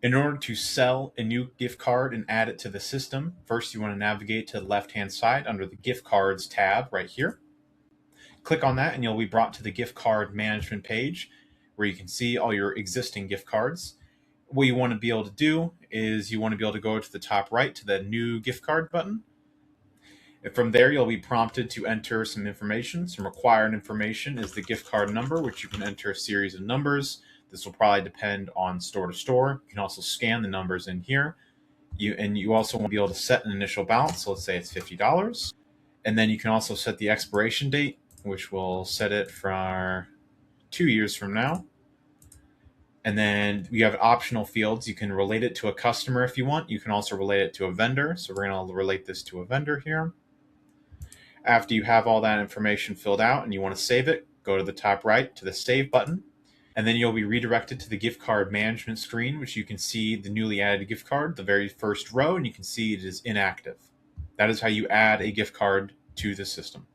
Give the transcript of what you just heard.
In order to sell a new gift card and add it to the system, first you want to navigate to the left-hand side under the gift cards tab right here. Click on that and you'll be brought to the gift card management page where you can see all your existing gift cards. What you want to be able to do is you want to be able to go to the top right to the new gift card button. And from there, you'll be prompted to enter some information. Some required information is the gift card number, which you can enter a series of numbers. This will probably depend on store to store. You can also scan the numbers in here. You also want to be able to set an initial balance. So let's say it's $50. And then you can also set the expiration date, which will set it for 2 years from now. And then we have optional fields. You can relate it to a customer if you want. You can also relate it to a vendor. So we're going to relate this to a vendor here. After you have all that information filled out and you want to save it, go to the top right to the Save button. And then you'll be redirected to the gift card management screen, which you can see the newly added gift card, the very first row, and you can see it is inactive. That is how you add a gift card to the system.